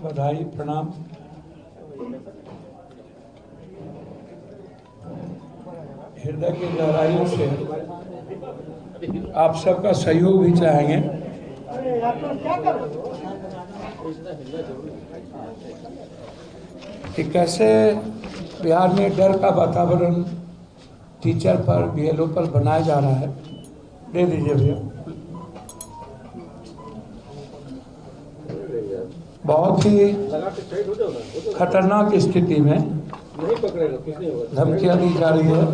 बधाई प्रणाम। हृदय की गहराइयों से आप सबका सहयोग भी चाहेंगे। कि कैसे बिहार में डर का वातावरण टीचर पर, बीएलओ पर बनाया जा रहा है। दे दीजिए भैया। बहुत ही खतरनाक स्थिति में धमकियां दी जा रही है।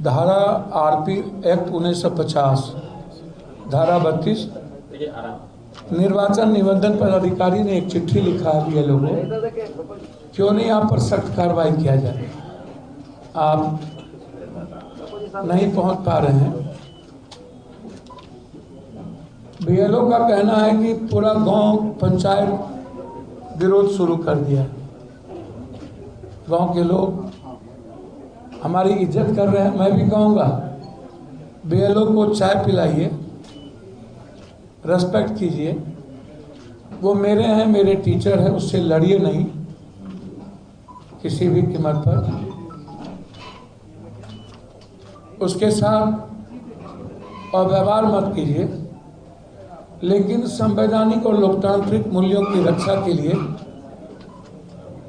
धारा आरपी एक्ट 1950, धारा 32, निर्वाचन निबंधन पदाधिकारी ने एक चिट्ठी लिखा है बीएलओ को, क्यों नहीं आप पर सख्त कार्रवाई किया जाए। आप नहीं पहुंच पा रहे हैं। बीएलओ का कहना है कि पूरा गांव पंचायत विरोध शुरू कर दिया। गांव के लोग हमारी इज्जत कर रहे हैं। मैं भी कहूँगा बीएलओ को चाय पिलाइए, रेस्पेक्ट कीजिए। वो मेरे हैं, मेरे टीचर हैं, उससे लड़िए नहीं किसी भी कीमत पर। उसके साथ अव्यवहार मत कीजिए, लेकिन संवैधानिक और लोकतांत्रिक मूल्यों की रक्षा के लिए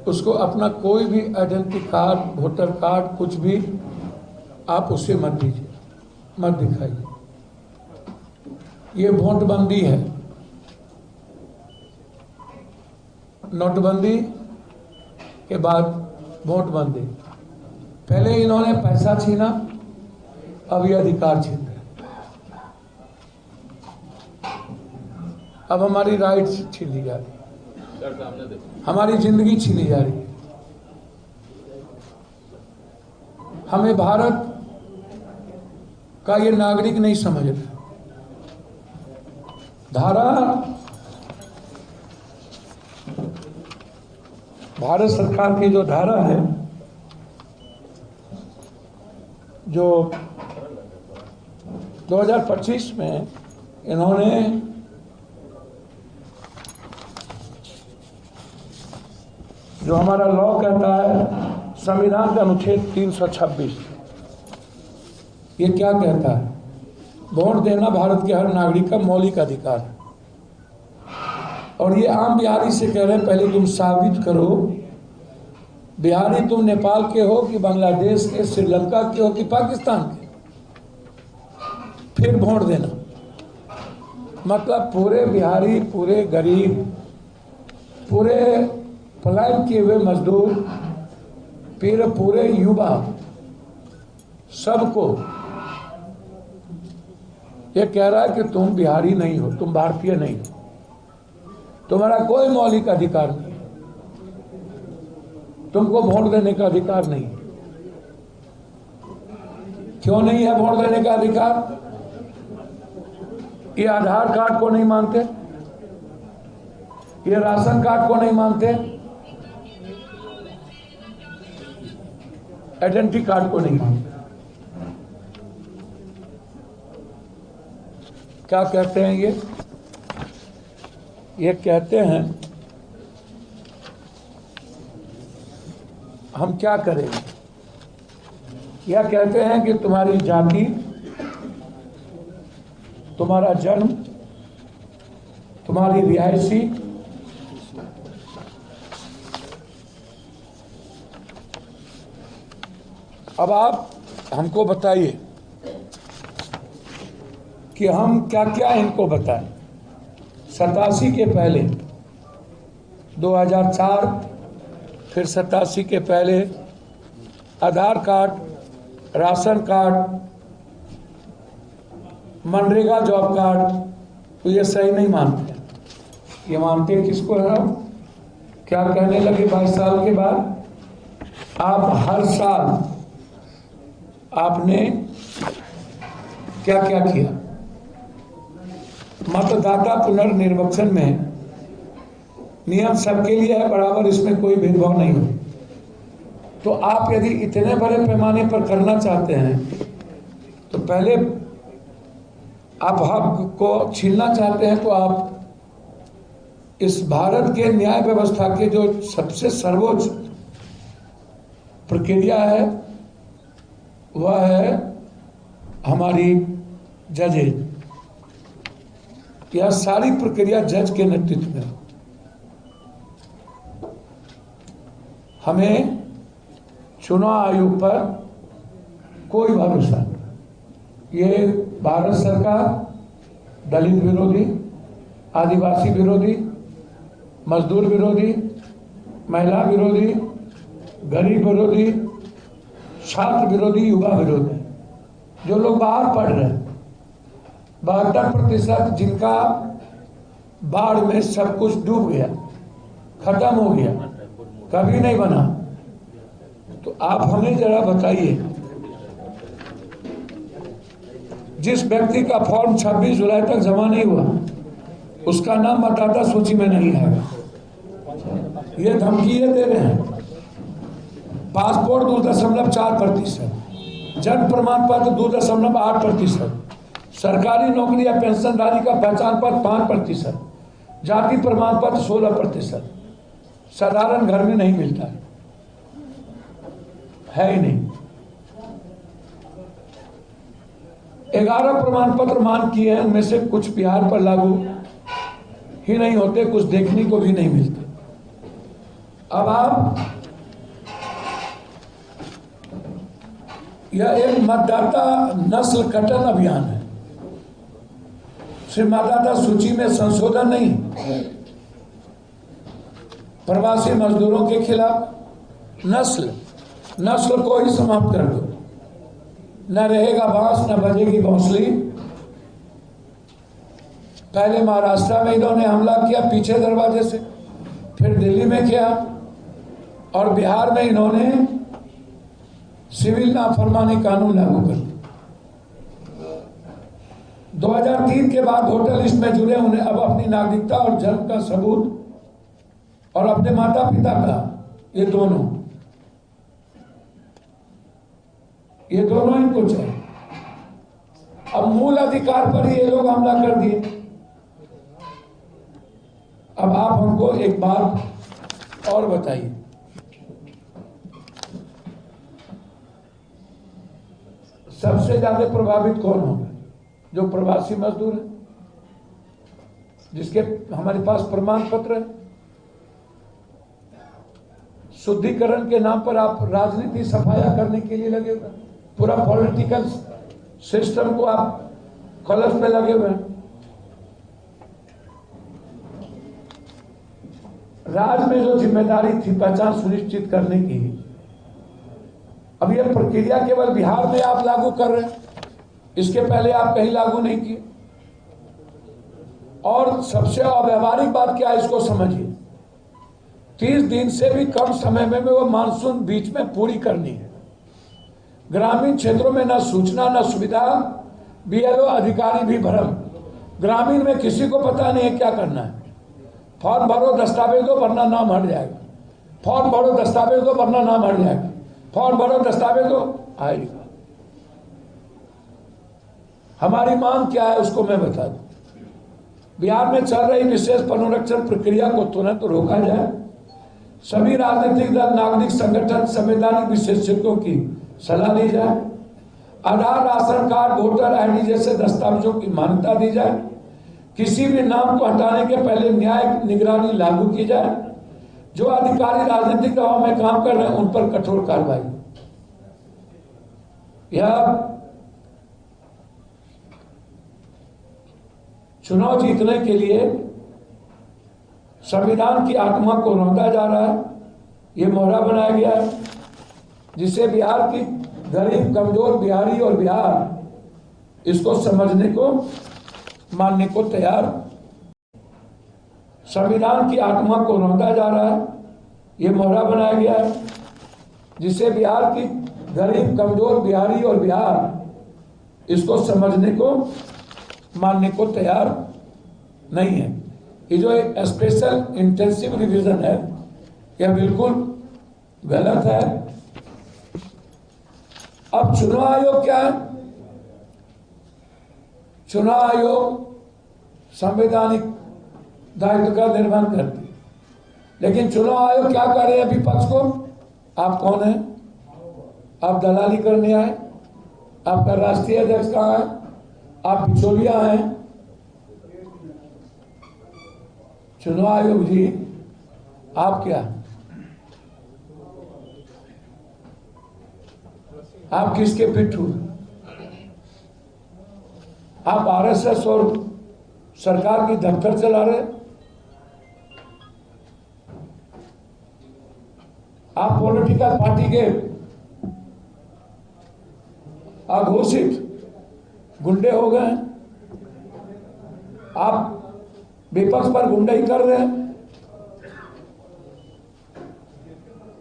उसको अपना कोई भी आइडेंटिटी कार्ड, वोटर कार्ड, कुछ भी आप उसे मत दीजिए, मत दिखाइए। ये नोटबंदी है। नोटबंदी के बाद नोटबंदी। पहले इन्होंने पैसा छीना, अब ये अधिकार छीन रहे। अब हमारी राइट्स छीनी जा रही है, हमारी जिंदगी छीनी जा रही है। हमें भारत का ये नागरिक नहीं समझ रहा। धारा भारत सरकार की जो धारा है, जो 2025 में इन्होंने जो हमारा लॉ कहता है, संविधान का अनुच्छेद 326, ये क्या कहता है? वोट देना भारत के हर नागरिक का मौलिक अधिकार है। और ये आम बिहारी से कह रहे हैं, पहले तुम साबित करो बिहारी तुम नेपाल के हो कि बांग्लादेश के, श्रीलंका के हो कि पाकिस्तान के, फिर वोट देना। मतलब पूरे बिहारी, पूरे गरीब, पूरे पलायन किए हुए मजदूर, फिर पूरे युवा, सबको ये कह रहा है कि तुम बिहारी नहीं हो, तुम भारतीय नहीं हो, तुम्हारा कोई मौलिक अधिकार नहीं, तुमको वोट देने का अधिकार नहीं। क्यों नहीं है वोट देने का अधिकार? ये आधार कार्ड को नहीं मानते, ये राशन कार्ड को नहीं मानते, आइडेंटिटी कार्ड को नहीं मानते। क्या कहते हैं ये कहते हैं हम क्या करेंगे। यह कहते हैं कि तुम्हारी जाति, तुम्हारा जन्म, तुम्हारी रिहायशी, अब आप हमको बताइए कि हम क्या क्या इनको बताएं। 87 के पहले 2004, फिर 87 के पहले Aadhaar card, ration card, MNREGA job card, तो ये सही नहीं मानते। ये मानते किसको है? क्या कहने लगे 22 साल के बाद? आप हर साल आपने क्या क्या किया? मतदाता पुनर्निर्वाचन में नियम सबके लिए है बराबर, इसमें कोई भेदभाव नहीं हो। तो आप यदि इतने बड़े पैमाने पर करना चाहते हैं तो पहले आप हक को छीनना चाहते हैं तो आप इस भारत के न्याय व्यवस्था के जो सबसे सर्वोच्च प्रक्रिया है वह है हमारी जजेज। यह सारी प्रक्रिया जज के नेतृत्व में। हमें चुनाव आयोग पर कोई भरोसा नहीं। ये भारत सरकार दलित विरोधी, आदिवासी विरोधी, मजदूर विरोधी, महिला विरोधी, गरीब विरोधी, छात्र विरोधी, युवा विरोधी, जो लोग बाहर पढ़ रहे हैं 72% जिनका बाढ़ में सब कुछ डूब गया, खत्म हो गया, कभी नहीं बना। तो आप हमें जरा बताइए, जिस व्यक्ति का फॉर्म 26 जुलाई तक जमा नहीं हुआ उसका नाम मतदाता सूची में नहीं आएगा। ये धमकी ये दे रहे हैं। पासपोर्ट 2.4%, जन्म प्रमाण पत्र 2.8%, सरकारी नौकरी या पेंशनधारी का पहचान पत्र 5%, जाति प्रमाण पत्र 16%, साधारण घर में नहीं मिलता है ही नहीं। 11 प्रमाण पत्र मांग किए हैं, उनमें से कुछ बिहार पर लागू ही नहीं होते, कुछ देखने को भी नहीं मिलते। अब आप यह एक मतदाता नस्ल कटन अभियान है, सिर्फ मतदाता सूची में संशोधन नहीं, प्रवासी मजदूरों के खिलाफ नस्ल को ही समाप्त कर दो। न रहेगा बांस न बजेगी बांसुरी। पहले महाराष्ट्र में इन्होंने हमला किया पीछे दरवाजे से, फिर दिल्ली में किया और बिहार में इन्होंने सिविल नाफरमानी कानून लागू कर दिया। 2003 के बाद वोटर लिस्ट में जुड़े उन्हें अब अपनी नागरिकता और जन्म का सबूत और अपने माता पिता का, ये दोनों इनको चाहिए। अब मूल अधिकार पर ही ये लोग हमला कर दिए। अब आप हमको एक बात और बताइए, सबसे ज्यादा प्रभावित कौन होगा? जो प्रवासी मजदूर है, जिसके हमारे पास प्रमाण पत्र है। शुद्धिकरण के नाम पर आप राजनीति सफाया करने के लिए लगे हुए, पूरा पॉलिटिकल सिस्टम को आप कलश में लगे हुए हैं। राज्य में जो जिम्मेदारी थी पहचान सुनिश्चित करने की, अब यह प्रक्रिया केवल बिहार में आप लागू कर रहे हैं, इसके पहले आप कहीं लागू नहीं किए। और सबसे अव्यावहारिक बात क्या है, इसको समझिए। 30 दिन से भी कम समय में वो मानसून बीच में पूरी करनी है। ग्रामीण क्षेत्रों में न सूचना न सुविधा, बीएलओ अधिकारी भी भ्रम। ग्रामीण में किसी को पता नहीं है क्या करना है। फॉर्म भरो, दस्तावेज दो, वरना नाम हट जाएगा। फॉर्म भरो, दस्तावेज दो, वरना नाम हट जाएगा। फॉर्म भरो, दस्तावेज दो, आएगा। हमारी मांग क्या है उसको मैं बता दूं। बिहार में चल रही विशेष पुनरीक्षण प्रक्रिया को तुरंत रोका जाए। सभी राजनीतिक दल, नागरिक संगठन, संवैधानिक विशेषज्ञों की सलाह ली जाए। आधार, राशन कार्ड, वोटर आईडी जैसे दस्तावेजों की मान्यता दी जाए। किसी भी नाम को हटाने के पहले न्यायिक निगरानी लागू की जाए। जो अधिकारी राजनीतिक दबाव में काम कर रहे हैं उन पर कठोर कार्रवाई। यह चुनाव जीतने के लिए संविधान की आत्मा को रौंदा जा रहा है। ये मोहरा बनाया गया है जिसे बिहार की गरीब, कमजोर बिहारी और बिहार इसको समझने को, मानने को तैयार। संविधान की आत्मा को रौंदा जा रहा है। ये मोहरा बनाया गया है जिसे बिहार की गरीब, कमजोर बिहारी और बिहार इसको समझने को, मानने को तैयार नहीं है। ये जो एक स्पेशल इंटेंसिव रिवीजन है यह बिल्कुल गलत है। अब चुनाव आयोग क्या है? चुनाव आयोग संवैधानिक दायित्व का निर्वहन करती है। लेकिन चुनाव आयोग क्या कर रहे हैं विपक्ष को? आप कौन है? आप दलाली करने आए? आपका राष्ट्रीय अध्यक्ष कहाँ है? आप बिचौलिया हैं। चुनाव आयोग जी, आप क्या, आप किसके पिट्ठू? आप आरएसएस और सरकार की दफ्तर चला रहे। आप पॉलिटिकल पार्टी के अघोषित गुंडे हो गए। आप विपक्ष पर गुंडाई कर रहे हैं।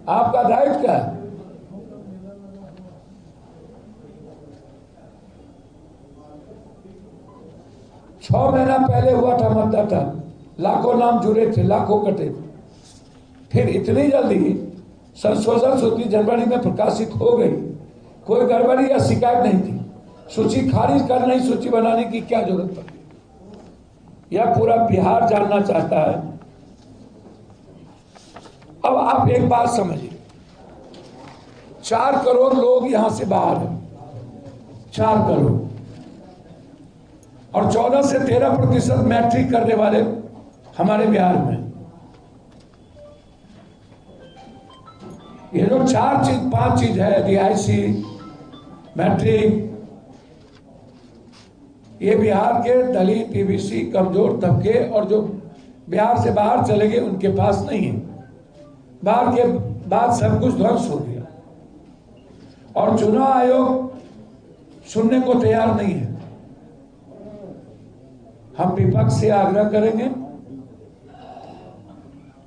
आपका दायित्व क्या है? छह महीना पहले हुआ था मतदाता, लाखों नाम जुड़े थे, लाखों कटे थे। फिर इतनी जल्दी संशोधन सूची जनवरी में प्रकाशित हो गई। कोई गड़बड़ी या शिकायत नहीं थी। सूची खारिज करने ही सूची बनाने की क्या जरूरत पड़ी? यह पूरा बिहार जानना चाहता है। अब आप एक बात समझिए, 4 करोड़ लोग यहां से बाहर हैं, 4 करोड़, और 14 से 13% मैट्रिक करने वाले हमारे बिहार में। ये जो 5 चीज है, रिहायशी, मैट्रिक, ये बिहार के दलित, पीबीसी, कमजोर तबके और जो बिहार से बाहर चले गए उनके पास नहीं है। बाहर के बाद सब कुछ ध्वंस हो गया और चुनाव आयोग सुनने को तैयार नहीं है। हम विपक्ष से आग्रह करेंगे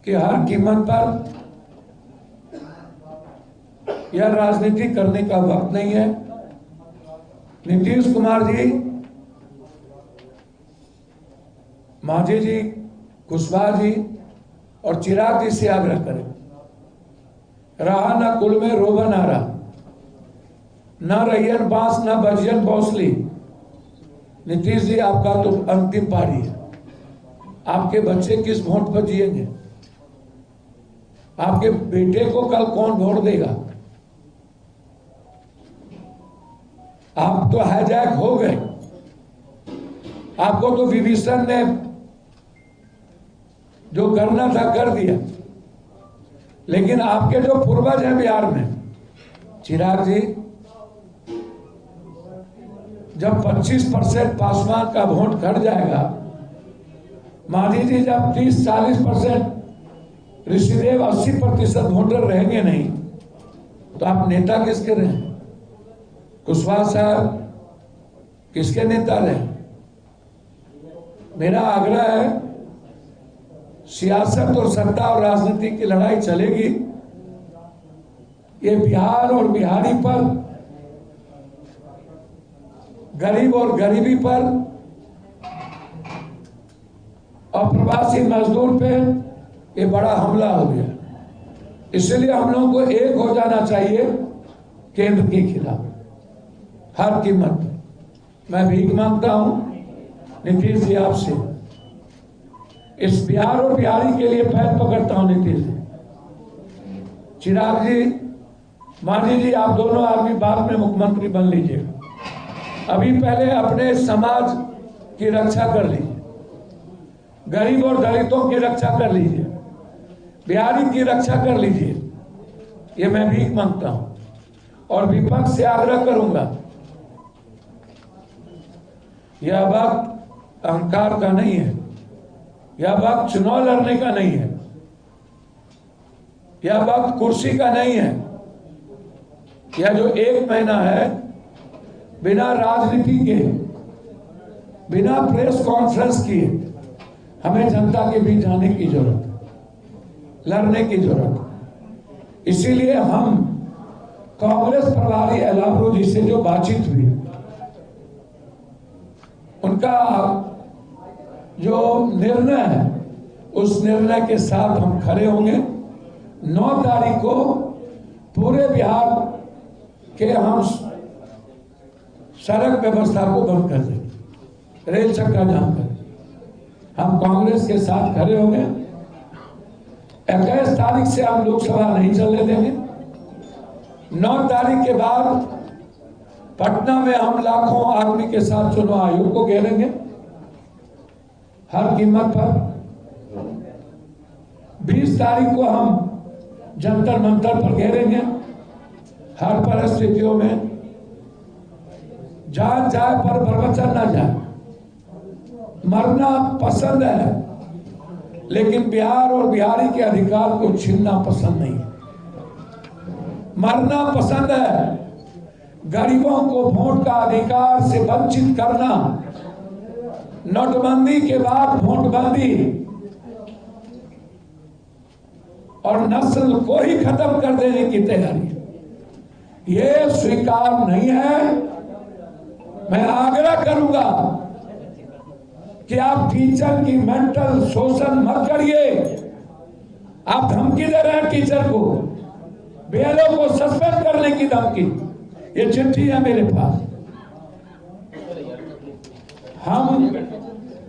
कि हर कीमत पर यह राजनीति करने का वक्त नहीं है। नीतीश कुमार जी, मांझी जी, कुशवाहा जी और चिराग जी से आग्रह करें, रहा न कुल में रोबन आ रहा, न रैयन बांस न बजियन बौसली। नीतीश जी, आपका तो अंतिम पारी है। आपके बच्चे किस वोट पर जिएंगे? आपके बेटे को कल कौन वोट देगा? आप तो हाईजैक हो गए। आपको तो विभीषण ने जो करना था कर दिया। लेकिन आपके जो पूर्वज हैं बिहार में, चिराग जी, जब 25% पासवान का वोट घट जाएगा, मांझी जी जब 30-40%, ऋषिदेव 80% वोटर रहेंगे नहीं, तो आप नेता किसके रहे? कुशवाहा साहब किसके नेता रहे? मेरा आग्रह है, सियासत और सत्ता और राजनीति की लड़ाई चलेगी। ये बिहार और बिहारी पर, गरीब और गरीबी पर, अप्रवासी मजदूर पे ये बड़ा हमला हो गया। इसलिए हम लोगों को एक हो जाना चाहिए केंद्र के खिलाफ हर कीमत पर। मैं भीख मांगता हूं नीतीश जी आपसे, इस बिहार और बिहारी के लिए पैर पकड़ता हूं नीतीश जी। चिराग जी, मांझी जी, आप दोनों आदमी बाद में मुख्यमंत्री बन लीजिएगा। अभी पहले अपने समाज की रक्षा कर लीजिए, गरीब और दलितों की रक्षा कर लीजिए, बिहारी की रक्षा कर लीजिए। ये मैं भीख मांगता हूं और विपक्ष से आग्रह करूंगा, यह वक्त अहंकार का नहीं है, यह वक्त चुनाव लड़ने का नहीं है, यह वक्त कुर्सी का नहीं है। यह जो 1 महीना है, बिना राजनीति के, बिना प्रेस कॉन्फ्रेंस किए हमें जनता के बीच जाने की जरूरत है, लड़ने की जरूरत है। इसीलिए हम कांग्रेस प्रभारी एलाब्रो जी से जो बातचीत हुई, उनका जो निर्णय है, उस निर्णय के साथ हम खड़े होंगे। 9 तारीख को पूरे बिहार के हम सड़क व्यवस्था को बंद कर देंगे, रेल चक्का जाम कर, हम कांग्रेस के साथ खड़े होंगे। 21 तारीख से हम लोकसभा नहीं चलने देंगे। 9 तारीख के बाद पटना में हम लाखों आदमी के साथ चुनाव आयोग को घेरेंगे हर कीमत पर। 20 तारीख को हम जंतर मंतर पर घेरेंगे हर परिस्थितियों में। जान जाए पर प्रवचन ना जाए। मरना पसंद है लेकिन बिहार और बिहारी के अधिकार को छीनना पसंद नहीं। मरना पसंद है, गरीबों को वोट का अधिकार से वंचित करना, नोटबंदी के बाद वोटबंदी और नस्ल को ही खत्म कर देने की तैयारी, ये स्वीकार नहीं है। मैं आग्रह करूंगा कि आप टीचर की मेंटल शोषण मत करिए। आप धमकी दे रहे हैं टीचर को, बीएलओ को सस्पेंड करने की धमकी। ये चिट्ठी है मेरे पास। हम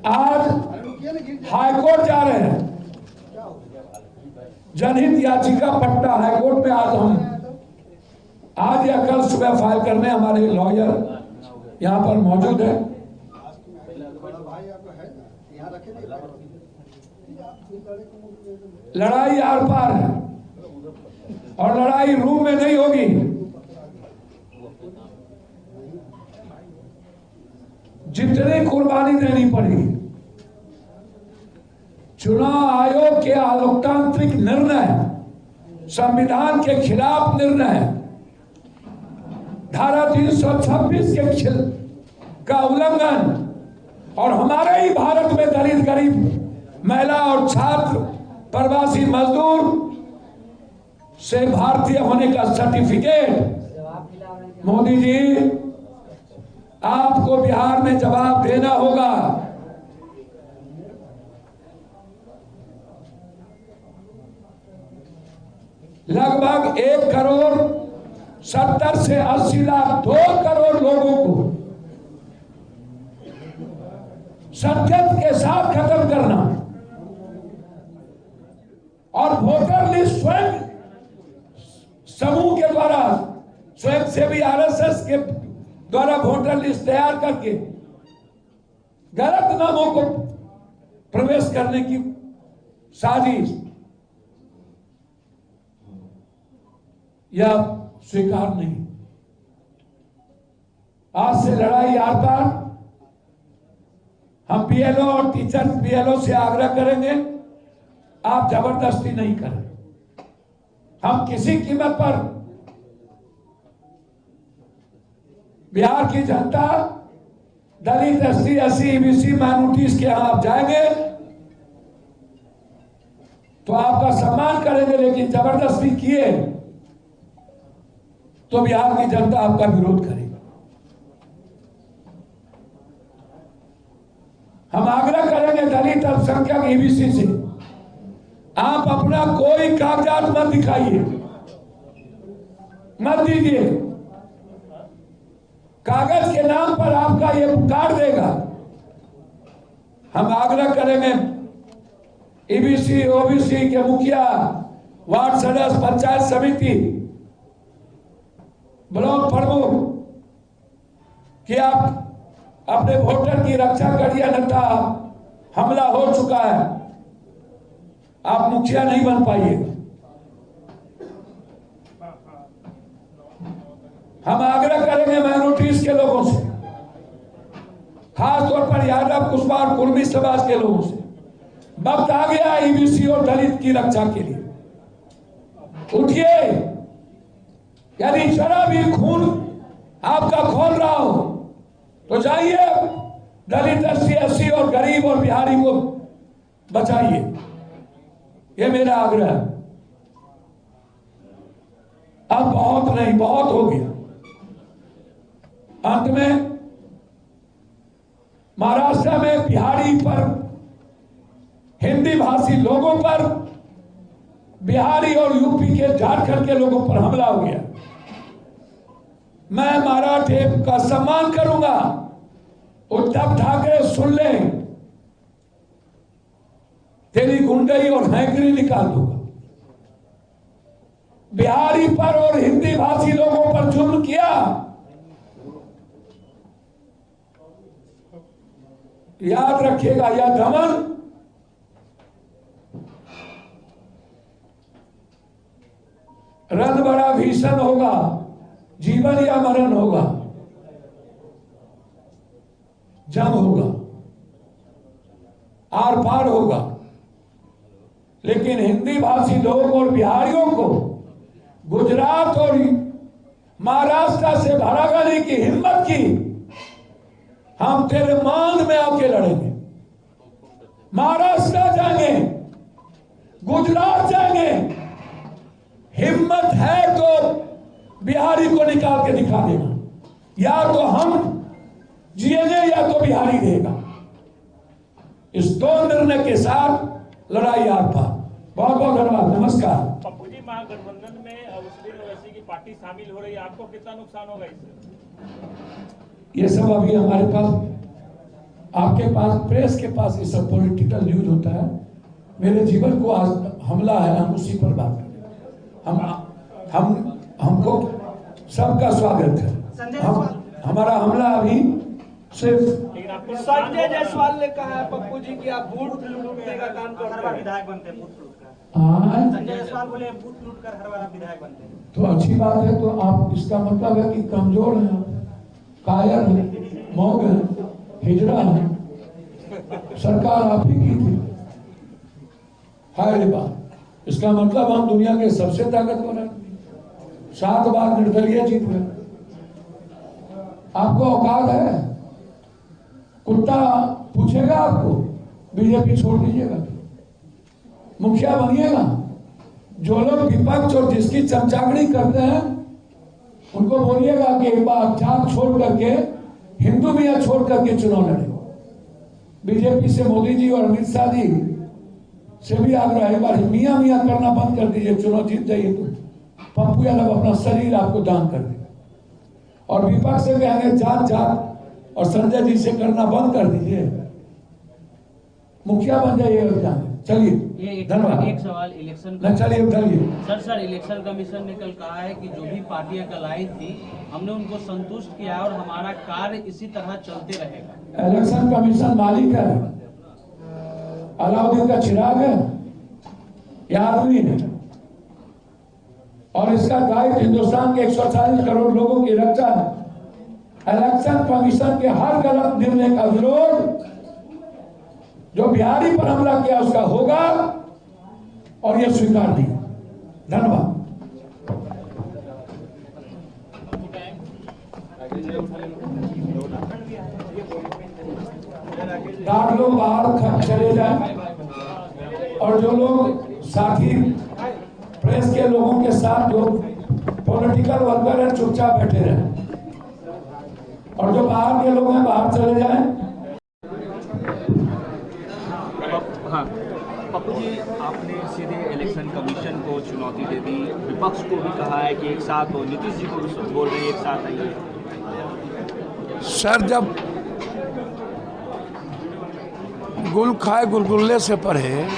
आज हाईकोर्ट जा रहे हैं। जनहित याचिका पटना हाईकोर्ट में आज या कल सुबह फाइल करने हमारे लॉयर यहाँ पर मौजूद है। लड़ाई आर पार है और लड़ाई रूम में नहीं होगी। जितनी कुर्बानी देनी पड़ी, चुनाव आयोग के अलोकतांत्रिक निर्णय, संविधान के खिलाफ निर्णय, धारा 326 के का उल्लंघन और हमारे ही भारत में दलित, गरीब, महिला और छात्र, प्रवासी मजदूर से भारतीय होने का सर्टिफिकेट। मोदी जी, आपको बिहार में जवाब देना होगा। लगभग 1 करोड़ 70 से 80 लाख 2 करोड़ लोगों को सत्य के साथ खत्म करना और वोटर लिस्ट स्वयं समूह के द्वारा, स्वयं सेवी आरएसएस के द्वारा वोटर लिस्ट तैयार करके गलत नामों को प्रवेश करने की साजिश, यह स्वीकार नहीं। आज से लड़ाई आर पार। हम बीएलओ और टीचर बीएलओ से आग्रह करेंगे, आप जबरदस्ती नहीं करें। हम किसी कीमत पर बिहार की जनता, दलित, एससी, एससी, ईबीसी, माइनॉरिटीज के यहां आप जाएंगे तो आपका सम्मान करेंगे, लेकिन जबरदस्ती किए तो बिहार की जनता आपका विरोध करेगी। हम आग्रह करेंगे दलित अल्पसंख्यक ईबीसी से, आप अपना कोई कागजात मत दिखाइए, मत दीजिए। कागज के नाम पर आपका ये काट देगा। हम आग्रह करेंगे ईबीसी, ओबीसी के मुखिया, वार्ड सदस्य, पंचायत समिति, ब्लॉक प्रमुख कि आप अपने वोटर की रक्षा करिए, अन्यथा हमला हो चुका है, आप मुखिया नहीं बन पाइए। हम आग्रह करेंगे माइनॉरिटीज के लोगों से, खासतौर पर यादव, कुशवाहा, कुर्मी समाज के लोगों से, वक्त आ गया ईबीसी और दलित की रक्षा के लिए। उठिए। यदि जरा भी खून आपका खोल रहा हो तो जाइए, दलित, एससी, एससी और गरीब और बिहारी को बचाइए। ये मेरा आग्रह है। अब बहुत नहीं, बहुत हो गया। अंत में महाराष्ट्र में बिहारी पर, हिंदी भाषी लोगों पर, बिहारी और यूपी के, झारखंड के लोगों पर हमला हो गया। मैं मराठे का सम्मान करूंगा। उद्धव ठाकरे सुन लें, तेरी गुंडई और हैंकरी निकाल दूंगा। बिहारी पर और हिंदी भाषी लोगों पर जुल्म किया, याद रखिएगा, यह दमन रन बड़ा भीषण होगा, जीवन या मरण होगा, जंग होगा, आर पार होगा। लेकिन हिंदी भाषी लोग और बिहारियों को गुजरात और महाराष्ट्र से भगाने की हिम्मत की, हम तेरे मान में आके लड़ेंगे। महाराष्ट्र जाएंगे, गुजरात जाएंगे, हिम्मत है तो बिहारी को निकाल के दिखा देगा। या तो हम जिएंगे या तो बिहारी देगा। इस दो निर्णय के साथ लड़ाई आर पार। बहुत बहुत धन्यवाद, नमस्कार। पप्पू जी, महागठबंधन में मुस्लिम ओवैसी की पार्टी शामिल हो रही है, आपको कितना नुकसान होगा इससे? ये सब अभी हमारे पास, आपके पास, प्रेस के पास ये सब पॉलिटिकल न्यूज होता है। मेरे जीवन को आज हमला है, हम उसी पर बात करें। हमको सबका स्वागत है। हमारा हमला अभी सिर्फ संजय जायसवाल ने कहा है पप्पू जी कि आप बूथ लूटने का काम कर रहे हैं। विधायक बनते हैं बूथ लूट कर। संजय जायसवाल बोले बूथ लूट कर हर बार आप विधायक बनते हैं। तो अच्छी बात है। तो आप, इसका मतलब है कि कमजोर हैं, कायर हैं, मौग हैं, हिजड़ा हैं। सरकार आप ही की थी, हाय रे बात। इसका मतलब हम दुनिया के सबसे ताकतवर हैं। 7 बार निर्दलीय जीत गए। आपको औकात है? कुत्ता पूछेगा आपको बीजेपी छोड़ दीजिएगा, मुखिया बनिएगा? जो लोग विपक्ष और जिसकी चमचागड़ी करते हैं उनको बोलिएगा कि एक बार जात छोड़ करके, हिंदू मियाँ छोड़ करके चुनाव लड़े। बीजेपी से मोदी जी और अमित शाह जी से भी आग्रह है, एक बार मियाँ मियाँ करना बंद कर दीजिए, चुनाव जीत जाइए तो पप्पू यादव अपना शरीर आपको दान कर देगा। और विपक्ष से कहेंगे जात जात, और संजय जी से करना बंद कर दीजिए, मुखिया बन जाइए। चलिए, धन्यवाद। एक सवाल इलेक्शन न, चलिए उठाइए। सर इलेक्शन कमीशन ने कल कहा है कि जो भी पार्टियां कल आई थी हमने उनको संतुष्ट किया और हमारा कार्य इसी तरह चलते रहेगा। इलेक्शन कमीशन मालिक है, अलाउद्दीन का चिराग है, यह आदमी है, और इसका दायित्व हिंदुस्तान के 140 करोड़ लोगों की रक्षा है। इलेक्शन कमीशन के हर गलत निर्णय का विरोध जो बिहारी पर हमला किया उसका होगा, और यह स्वीकार दिया। धन्यवाद। गार्ड लोग बाहर चले जाए, और जो लोग साथी प्रेस के लोगों के साथ जो पॉलिटिकल वर्कर है चुपचाप बैठे रहे, और जो बाहर के लोग हैं बाहर चले जाएं। हाँ पप्पू जी, आपने सीधे इलेक्शन कमीशन को चुनौती दे दी, विपक्ष को भी कहा है कि एक साथ हो, नीतीश जी को भी बोल रहे हैं एक साथ आइए। सर, जब गुल खाए गुलगुल्ले से परे,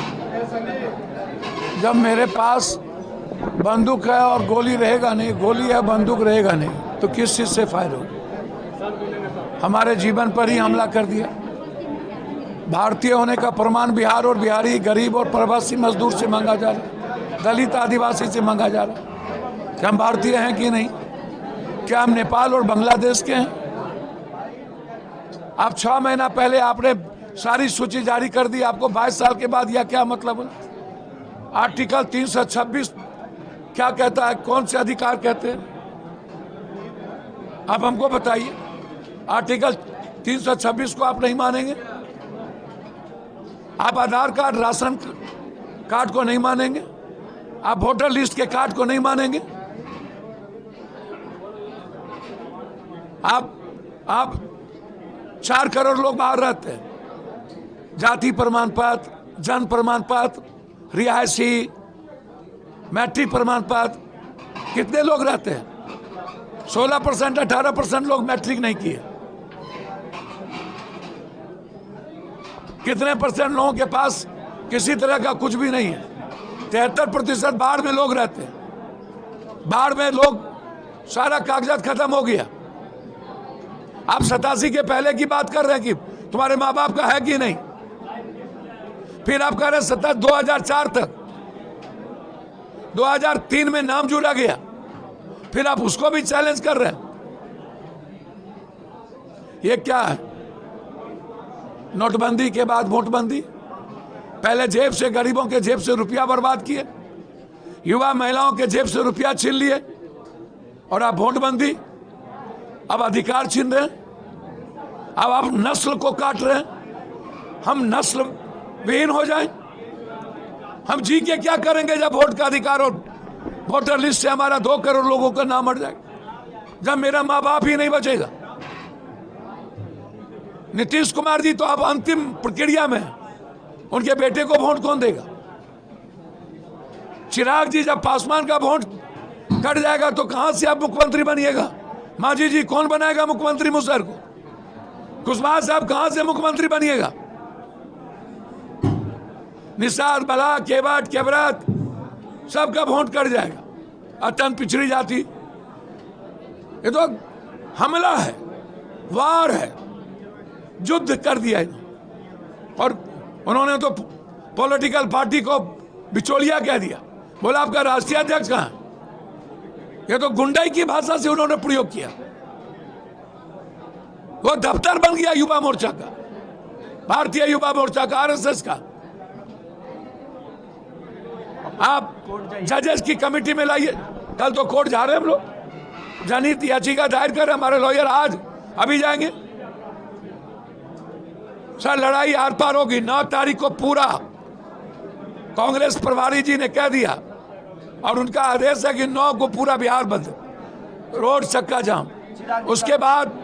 जब मेरे पास बंदूक है और गोली रहेगा नहीं, गोली है बंदूक रहेगा नहीं, तो किस चीज़ से फायर होगा? हमारे जीवन पर ही हमला कर दिया। भारतीय होने का प्रमाण बिहार और बिहारी, गरीब और प्रवासी मजदूर से मांगा जा रहा, दलित आदिवासी से मांगा जा रहा कि हम भारतीय हैं कि नहीं? क्या हम नेपाल और बांग्लादेश के हैं? अब 6 महीना पहले आपने सारी सूची जारी कर दी, आपको 22 साल के बाद यह क्या मतलब है? आर्टिकल 326 क्या कहता है? कौन से अधिकार कहते हैं? आप हमको बताइए। आर्टिकल 326 को आप नहीं मानेंगे? आप आधार कार्ड, राशन कार्ड को नहीं मानेंगे? आप वोटर लिस्ट के कार्ड को नहीं मानेंगे? आप 4 करोड़ लोग बाहर रहते हैं, जाति प्रमाण पत्र, जन्म प्रमाण पत्र, रिहायशी, मैट्रिक प्रमाण पत्र, कितने लोग रहते हैं? 16%, 18% लोग मैट्रिक नहीं किए। कितने परसेंट लोगों के पास किसी तरह का कुछ भी नहीं है। 73% बाढ़ में लोग रहते हैं, बाढ़ में लोग सारा कागजात खत्म हो गया। आप 87 के पहले की बात कर रहे हैं कि तुम्हारे माँ बाप का है कि नहीं, फिर आप कह रहे हैं 2004 तक, 2003 में नाम जुड़ा गया, फिर आप उसको भी चैलेंज कर रहे हैं। ये क्या है? नोटबंदी के बाद वोटबंदी, पहले जेब से, गरीबों के जेब से रुपया बर्बाद किए, युवा महिलाओं के जेब से रुपया छीन लिए, और आप वोटबंदी, अब अधिकार छीन रहे हैं, अब आप नस्ल को काट रहे हैं। हम नस्ल विहीन हो जाएं? हम जी के क्या करेंगे जब वोट का अधिकार और वोटर लिस्ट से हमारा 2 करोड़ लोगों का नाम हट जाएगा, जब मेरा माँ बाप ही नहीं बचेगा। नीतीश कुमार जी तो अब अंतिम प्रक्रिया में हैं, उनके बेटे को वोट कौन देगा? चिराग जी जब पासवान का वोट कट जाएगा तो कहां से आप मुख्यमंत्री बनिएगा? मांझी जी कौन बनाएगा मुख्यमंत्री मुसहर को? कुशवाहा साहब कहां से मुख्यमंत्री बनिएगा? निसार, बला, केवट, केवरात सबका वोट कट जाएगा। अत्यंत पिछड़ी जाति, ये तो हमला है, वार है, युद्ध कर दिया है। और उन्होंने तो पॉलिटिकल पार्टी को बिचौलिया कह दिया, बोला आपका राष्ट्रीय अध्यक्ष कहां है? ये तो गुंडाई की भाषा से उन्होंने प्रयोग किया। वो दफ्तर बन गया युवा मोर्चा का, भारतीय युवा मोर्चा का, आरएसएस का। आप जजेस की कमेटी में लाइए, कल तो कोर्ट जा रहे हैं हम लोग, जनहित याचिका दायर कर, हमारे लॉयर आज अभी जाएंगे। सर लड़ाई आर पार होगी। 9 तारीख को पूरा कांग्रेस प्रभारी जी ने कह दिया, और उनका आदेश है कि 9 को पूरा बिहार बंद, रोड चक्का जाम। उसके बाद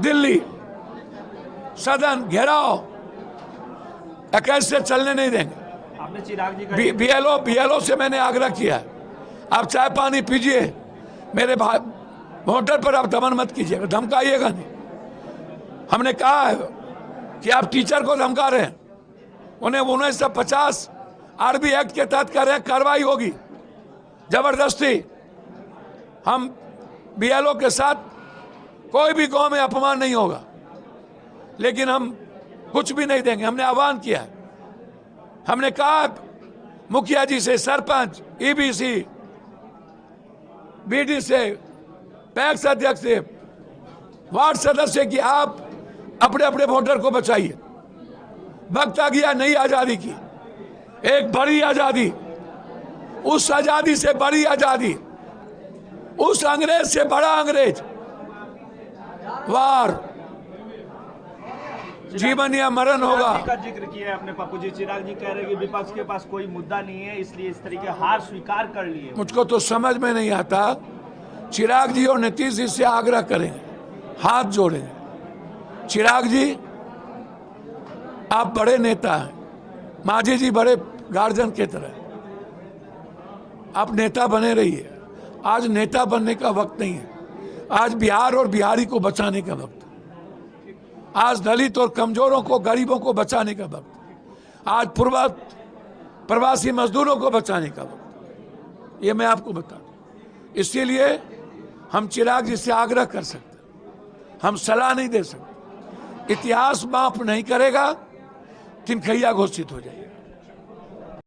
दिल्ली सदन घेराव, 21 से चलने नहीं देंगे। आपने चिराग जी का बीएलओ से मैंने आग्रह किया है, आप चाय पानी पीजिए, मेरे भाई वोटर पर आप दमन मत कीजिएगा, धमकाइएगा नहीं। हमने कहा है कि आप टीचर को धमका रहे हैं, उन्हें 1950 आरबी एक्ट के तहत कर रहे हैं, कार्रवाई होगी जबरदस्ती। हम बीएलओ के साथ कोई भी गांव में अपमान नहीं होगा, लेकिन हम कुछ भी नहीं देंगे। हमने आह्वान किया है, हमने कहा मुखिया जी से, सरपंच, ईबीसी, बीडी से, पैक्स अध्यक्ष से, वार्ड सदस्य की आप अपने अपने वोटर को बचाइए। वक्त आ गया नई आजादी की, एक बड़ी आजादी, उस आजादी से बड़ी आजादी, उस अंग्रेज से बड़ा अंग्रेज, वार, जीवन या मरण होगा। का जिक्र किया है अपने पप्पू जी। चिराग जी कह रहे हैं कि विपक्ष के पास कोई मुद्दा नहीं है, इसलिए इस तरीके हार स्वीकार कर लिए। मुझको तो समझ में नहीं आता। चिराग जी और नीतीश जी से आग्रह करेंगे, हाथ जोड़ेंगे। चिराग जी आप बड़े नेता हैं, मांझी जी बड़े गार्जियन की तरह, आप नेता बने रहिए। आज नेता बनने का वक्त नहीं है, आज बिहार और बिहारी को बचाने का वक्त, आज दलित और कमजोरों को, गरीबों को बचाने का वक्त, आज प्रवासी मजदूरों को बचाने का वक्त, ये मैं आपको बता दूं। इसीलिए हम चिराग जी से आग्रह कर सकते, हम सलाह नहीं दे सकते। इतिहास माफ नहीं करेगा, तिनखैया घोषित हो जाएगा।